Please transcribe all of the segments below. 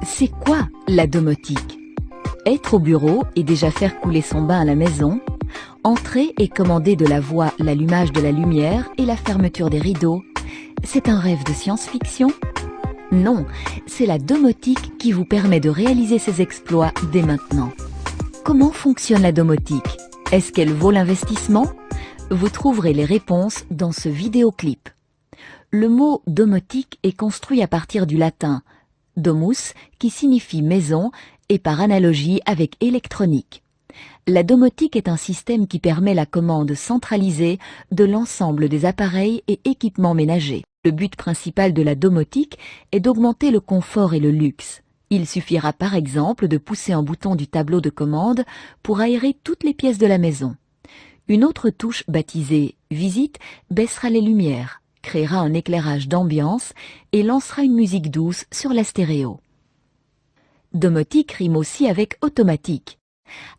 C'est quoi la domotique? Être au bureau et déjà faire couler son bain à la maison, entrer et commander de la voix l'allumage de la lumière et la fermeture des rideaux, c'est un rêve de science-fiction? Non, c'est la domotique qui vous permet de réaliser ces exploits dès maintenant. Comment fonctionne la domotique? Est-ce qu'elle vaut l'investissement? Vous trouverez les réponses dans ce vidéoclip. Le mot domotique est construit à partir du latin domus, qui signifie maison, et par analogie avec électronique. La domotique est un système qui permet la commande centralisée de l'ensemble des appareils et équipements ménagers. Le but principal de la domotique est d'augmenter le confort et le luxe. Il suffira par exemple de pousser un bouton du tableau de commande pour aérer toutes les pièces de la maison. Une autre touche baptisée « Visite » baissera les lumières, créera un éclairage d'ambiance et lancera une musique douce sur la stéréo. Domotique rime aussi avec automatique.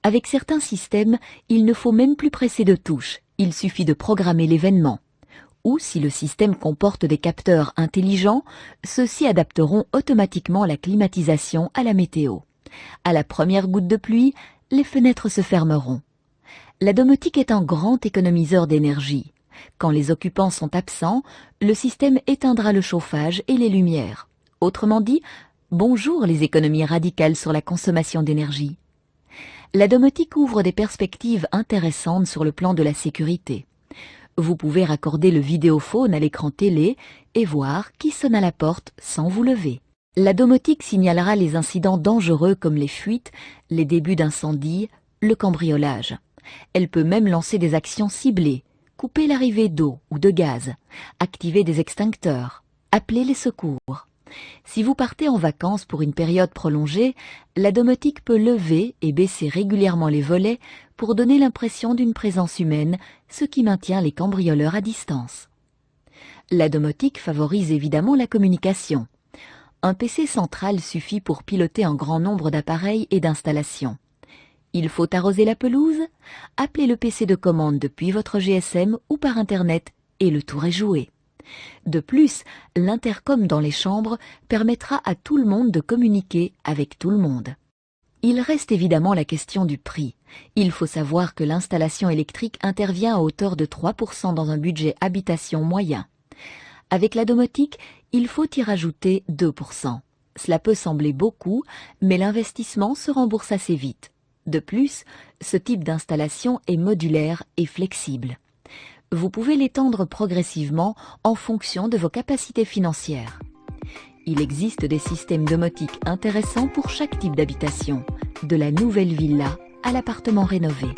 Avec certains systèmes, il ne faut même plus presser de touches, il suffit de programmer l'événement. Ou si le système comporte des capteurs intelligents, ceux-ci adapteront automatiquement la climatisation à la météo. À la première goutte de pluie, les fenêtres se fermeront. La domotique est un grand économiseur d'énergie. Quand les occupants sont absents, le système éteindra le chauffage et les lumières. Autrement dit, bonjour les économies radicales sur la consommation d'énergie. La domotique ouvre des perspectives intéressantes sur le plan de la sécurité. Vous pouvez raccorder le vidéophone à l'écran télé et voir qui sonne à la porte sans vous lever. La domotique signalera les incidents dangereux comme les fuites, les débuts d'incendie, le cambriolage. Elle peut même lancer des actions ciblées, couper l'arrivée d'eau ou de gaz, activer des extincteurs, appeler les secours. Si vous partez en vacances pour une période prolongée, la domotique peut lever et baisser régulièrement les volets pour donner l'impression d'une présence humaine, ce qui maintient les cambrioleurs à distance. La domotique favorise évidemment la communication. Un PC central suffit pour piloter un grand nombre d'appareils et d'installations. Il faut arroser la pelouse? Appelez le PC de commande depuis votre GSM ou par Internet et le tour est joué. De plus, l'intercom dans les chambres permettra à tout le monde de communiquer avec tout le monde. Il reste évidemment la question du prix. Il faut savoir que l'installation électrique intervient à hauteur de 3% dans un budget habitation moyen. Avec la domotique, il faut y rajouter 2%. Cela peut sembler beaucoup, mais l'investissement se rembourse assez vite. De plus, ce type d'installation est modulaire et flexible. Vous pouvez l'étendre progressivement en fonction de vos capacités financières. Il existe des systèmes domotiques intéressants pour chaque type d'habitation, de la nouvelle villa à l'appartement rénové.